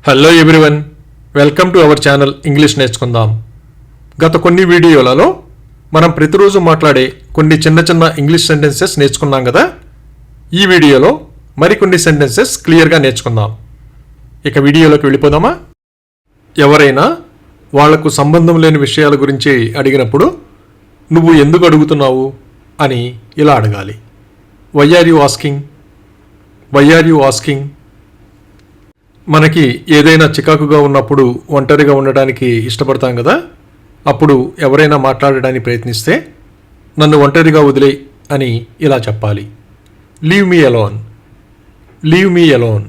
Hello everyone, welcome to our channel English నేర్చుకుందాం. గత కొన్ని వీడియోలలో మనం ప్రతిరోజు మాట్లాడే కొన్ని చిన్న చిన్న ఇంగ్లీష్ సెంటెన్సెస్ నేర్చుకున్నాం కదా. ఈ వీడియోలో మరికొన్ని సెంటెన్సెస్ క్లియర్గా నేర్చుకుందాం. ఇక వీడియోలోకి వెళ్ళిపోదామా? ఎవరైనా వాళ్లకు సంబంధం లేని విషయాల గురించి అడిగినప్పుడు నువ్వు ఎందుకు అడుగుతున్నావు అని ఇలా అడగాలి. Why are you asking? Why are you asking? మనకి ఏదైనా చికాకుగా ఉన్నప్పుడు ఒంటరిగా ఉండడానికి ఇష్టపడతాం కదా. అప్పుడు ఎవరైనా మాట్లాడడానికి ప్రయత్నిస్తే నన్ను ఒంటరిగా వదిలే అని ఇలా చెప్పాలి. Leave me alone. Leave me alone.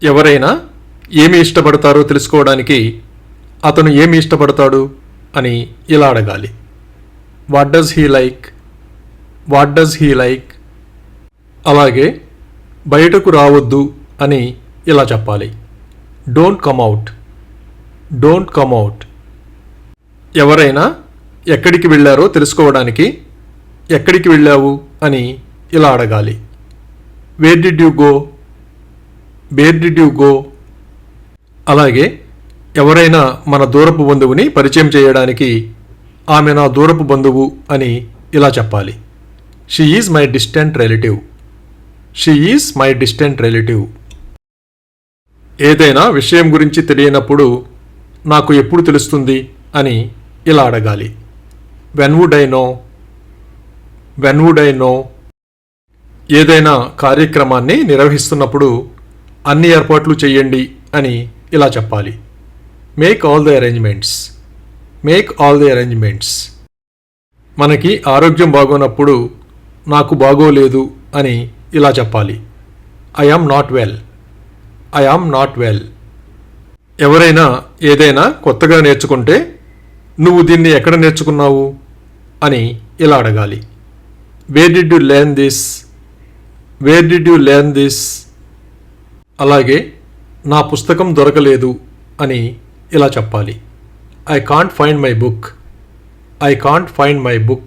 ఎవరైనా ఏమి ఇష్టపడతారో తెలుసుకోవడానికి అతను ఏమి ఇష్టపడతాడు అని ఇలా అడగాలి. What does he like? What does he like? అలాగే బయటకు రావద్దు అని ఇలా చెప్పాలి. Don't come out. Don't come out. ఎవరైనా ఎక్కడికి వెళ్ళారో తెలుసుకోవడానికి ఎక్కడికి వెళ్ళావు అని ఇలా అడగాలి. Where did you go? Where did you go? అలాగే ఎవరైనా మన దూరపు బంధువుని పరిచయం చేయడానికి ఆమె నా దూరపు బంధువు అని ఇలా చెప్పాలి. She is my distant relative. She is my distant relative. ఏదైనా విషయం గురించి తెలియనప్పుడు నాకు ఎప్పుడు తెలుస్తుంది అని ఇలా అడగాలి. When would I know? When would I know? ఏదైనా కార్యక్రమాన్ని నిర్వహిస్తున్నప్పుడు అన్ని ఏర్పాట్లు చేయండి అని ఇలా చెప్పాలి. Make all the arrangements. Make all the arrangements. మనకి ఆరోగ్యం బాగోనప్పుడు నాకు బాగోలేదు అని ఇలా చెప్పాలి. I am not well. I am not well. ఎవరైనా ఏదైనా కొత్తగా నేర్చుకుంటే నువ్వు దీన్ని ఎక్కడ నేర్చుకున్నావు అని ఇలా అడగాలి. Where did you learn this? Where did you learn this? అలాగే నా పుస్తకం దొరకలేదు అని ఇలా చెప్పాలి. I can't find my book. I can't find my book.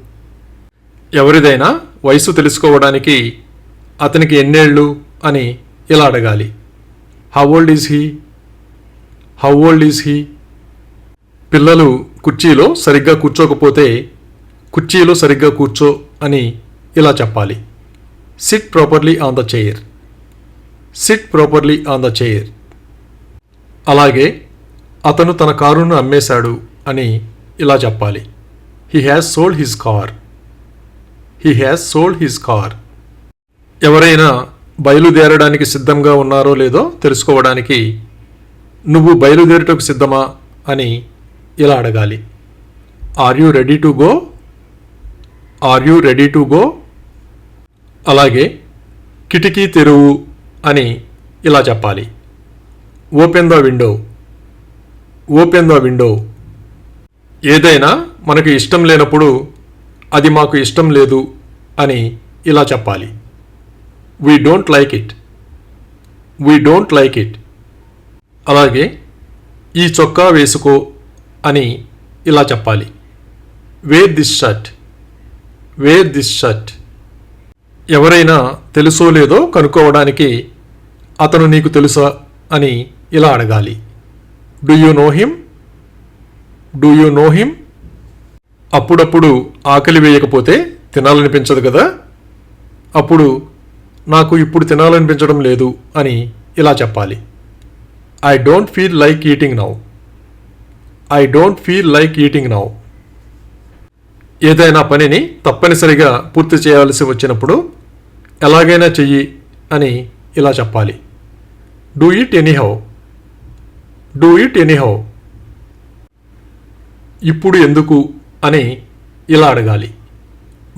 ఎవరిదైనా వయసు తెలుసుకోవడానికి అతనికి ఎన్నేళ్ళు అని ఇలా అడగాలి. How old is he? How old is he? పిల్లలు కుర్చీలో సరిగ్గా కూర్చోకపోతే కుర్చీలో సరిగ్గా కూర్చో అని ఇలా చెప్పాలి. SIT properly on the chair. SIT properly on the chair. అలాగే అతను తన కారును అమ్మేశాడు అని ఇలా చెప్పాలి. He has sold his car. He has sold his car. ఎవరైనా బయలుదేరడానికి సిద్ధంగా ఉన్నారో లేదో తెలుసుకోవడానికి నువ్వు బయలుదేరటకు సిద్ధమా అని ఇలా అడగాలి. Are you ready to go? Are you ready to go? అలాగే కిటికీ తెరువు అని ఇలా చెప్పాలి. Open the window. Open the window. ఏదైనా మనకు ఇష్టం లేనప్పుడు అది మాకు ఇష్టం లేదు అని ఇలా చెప్పాలి. We don't like it. We don't like it. అలాగే ఈ చొక్కా వేసుకో అని ఇలా చెప్పాలి. Wear this shirt. Wear this shirt. ఎవరైనా తెలుసో లేదో కనుక్కోవడానికి అతను నీకు తెలుసా అని ఇలా అడగాలి. Do you know him? Do you know him? అప్పుడప్పుడు ఆకలి వేయకపోతే తినాలనిపించదు కదా. అప్పుడు నాకు ఇప్పుడు తినాలనిపించడం లేదు అని ఇలా చెప్పాలి. I don't feel like eating now. I don't feel like eating now. ఏదైనా పనిని తప్పనిసరిగా పూర్తి చేయాల్సి వచ్చినప్పుడు ఎలాగైనా చెయ్యి అని ఇలా చెప్పాలి. Do it anyhow. Do it anyhow. ఇప్పుడు ఎందుకు అని ఇలా అడగాలి.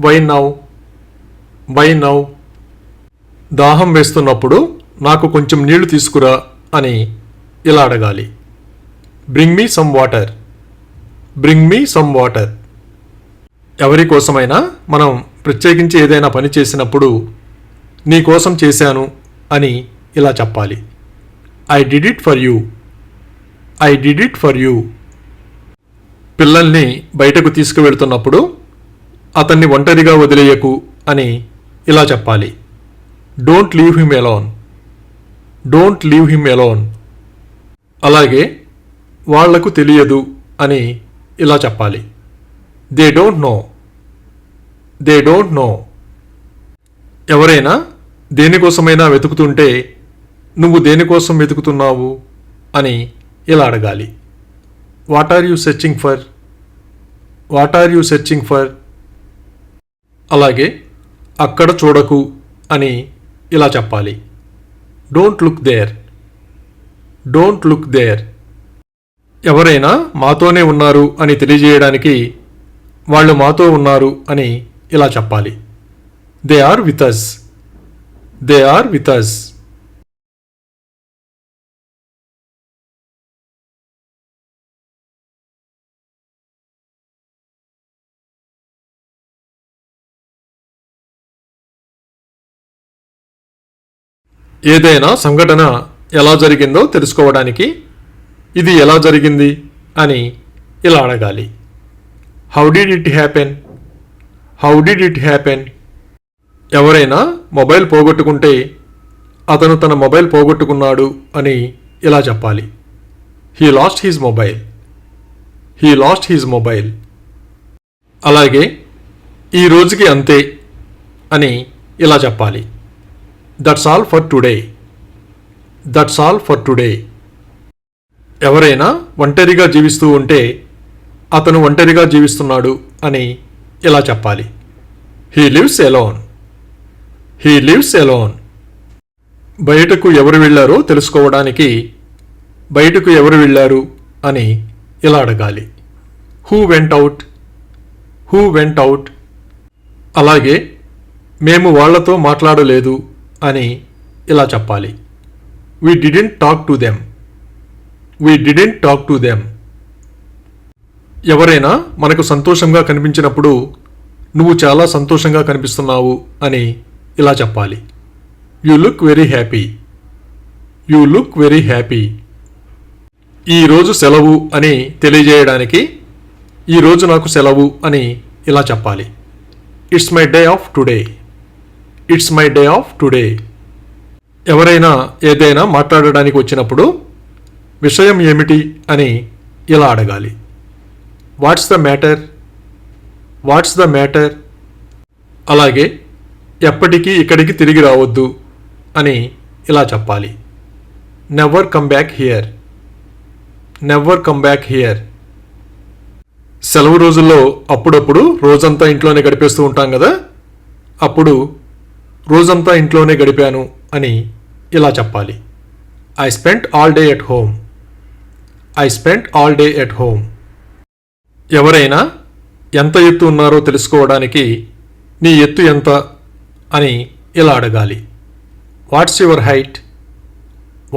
Why now? Why now? దాహం వేస్తున్నప్పుడు నాకు కొంచెం నీళ్లు తీసుకురా అని ఇలా అడగాలి. Bring me some water. Bring me some water. ఎవరి కోసమైనా మనం ప్రత్యేకించి ఏదైనా పని చేసినప్పుడు నీ కోసం చేశాను అని ఇలా చెప్పాలి. I did it for you. I did it for you. పిల్లల్ని బయటకు తీసుకువెళ్తున్నప్పుడు అతన్ని ఒంటరిగా వదిలేయకు అని ఇలా చెప్పాలి. Don't leave him alone. Don't leave him alone. అలాగే వాళ్లకు తెలియదు అని ఇలా చెప్పాలి. They don't know. They don't know. ఎవరైనా దేనికోసమైనా వెతుకుతుంటే నువ్వు దేనికోసం వెతుకుతున్నావు అని ఇలా అడగాలి. What are you searching for? What are you searching for? అలాగే అక్కడ చూడకు అని ఇలా చెప్పాలి. Don't look there. Don't look there. ఎవరైనా మాతోనే ఉన్నారు అని తెలియజేయడానికి వాళ్ళు మాతో ఉన్నారు అని ఇలా చెప్పాలి. They are with us. They are with us. ఏదైనా సంఘటన ఎలా జరిగిందో తెలుసుకోవడానికి ఇది ఎలా జరిగింది అని ఇలా అడగాలి. How did it happen? How did it happen? ఎవరైనా మొబైల్ పోగొట్టుకుంటే అతను తన మొబైల్ పోగొట్టుకున్నాడు అని ఇలా చెప్పాలి. He lost his mobile. He lost his mobile. అలాగే ఈ రోజుకి అంతే అని ఇలా చెప్పాలి. That's all for today. That's all for today. ఎవరైనా ఒంటరిగా జీవిస్తూ ఉంటే అతను ఒంటరిగా జీవిస్తున్నాడు అని ఇలా చెప్పాలి. He lives alone. He lives alone. బయటకు ఎవరు వెళ్ళారో తెలుసుకోవడానికి బయటకు ఎవరు వెళ్ళారు అని ఇలా అడగాలి. Who went out? Who went out? అలాగే మేము వాళ్లతో మాట్లాడలేదు అని ఇలా చెప్పాలి. We didn't talk to them. We didn't talk to them. ఎవరైనా మనకు సంతోషంగా కనిపించినప్పుడు నువ్వు చాలా సంతోషంగా కనిపిస్తున్నావు అని ఇలా చెప్పాలి. You look very happy. You look very happy. ఈరోజు సెలవు అని తెలియజేయడానికి ఈరోజు నాకు సెలవు అని ఇలా చెప్పాలి. It's my day of today. It's my day of today. ఎవరైనా ఏదైనా మాట్లాడడానికి వచ్చినప్పుడు విషయం ఏమిటి అని ఇలా అడగాలి. What's the matter? What's the matter? అలాగే ఎప్పటికీ ఇక్కడికి తిరిగి రావద్దు అని ఇలా చెప్పాలి. Never come back here. Never come back here. సెలవు రోజుల్లో అప్పుడప్పుడు రోజంతా ఇంట్లోనే గడిపేస్తూ ఉంటాం కదా, అప్పుడు రోజంతా ఇంట్లోనే గడిపాను అని ఇలా చెప్పాలి. I spent all day at home. I spent all day at home. ఎవరైనా ఎంత ఎత్తు ఉన్నారో తెలుసుకోవడానికి నీ ఎత్తు ఎంత అని ఇలా అడగాలి. What's your height?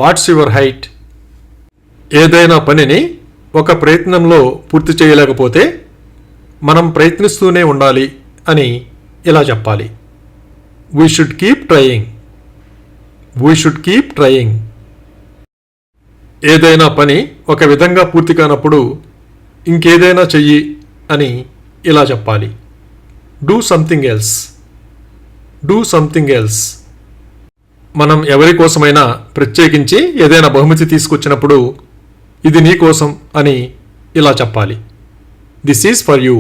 What's your height? ఏదైనా పనిని ఒక ప్రయత్నంలో పూర్తి చేయలేకపోతే మనం ప్రయత్నిస్తూనే ఉండాలి అని ఇలా చెప్పాలి. We should keep trying. We should keep trying. ఏదైనా పని ఒక విధంగా పూర్తి కానప్పుడు ఇంకేదైనా చెయ్యి అని ఇలా చెప్పాలి. Do something else. Do something else. మనం ఎవరి కోసమైనా ప్రత్యేకించి ఏదైనా బహుమతి తీసుకొచ్చినప్పుడు ఇది నీ కోసం అని ఇలా చెప్పాలి. This is for you.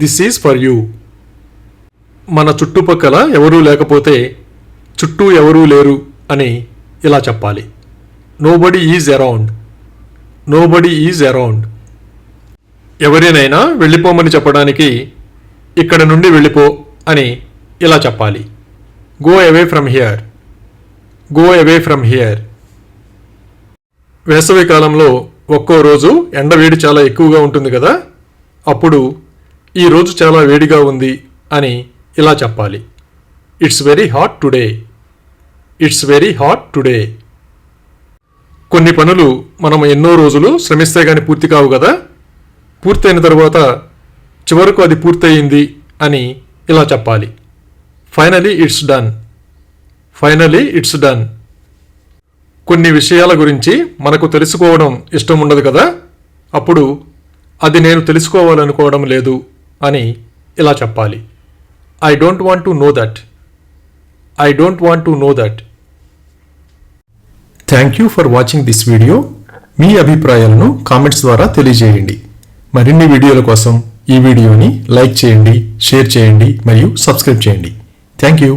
This is for you. మన చుట్టుపక్కల ఎవరూ లేకపోతే చుట్టూ ఎవరూ లేరు అని ఇలా చెప్పాలి. Nobody is around. Nobody is around. ఎవరినైనా వెళ్ళిపోమని చెప్పడానికి ఇక్కడ నుండి వెళ్ళిపో అని ఇలా చెప్పాలి. Go away from here. Go away from here. వేసవి కాలంలో ఒక్కో రోజు ఎండ వేడి చాలా ఎక్కువగా ఉంటుంది కదా, అప్పుడు ఈ రోజు చాలా వేడిగా ఉంది అని ఇలా చెప్పాలి. It's very hot today. It's very hot today. కొన్ని పనులు మనం ఎన్నో రోజులు శ్రమిస్తే గాని పూర్తి కావు కదా, పూర్తయిన తర్వాత చివరకు అది పూర్తయింది అని ఇలా చెప్పాలి. Finally it's done. Finally it's done. కొన్ని విషయాల గురించి మనకు తెలుసుకోవడం ఇష్టం ఉండదు కదా, అప్పుడు అది నేను తెలుసుకోవాలనుకోవడం లేదు అని ఇలా చెప్పాలి. I don't want to know that. I don't want to know that. Thank you for watching this video. మీ అభిప్రాయాలను కామెంట్స్ ద్వారా తెలియజేయండి. మరిన్ని వీడియోల కోసం ఈ వీడియోని లైక్ చేయండి, షేర్ చేయండి మరియు సబ్స్క్రైబ్ చేయండి. Thank you.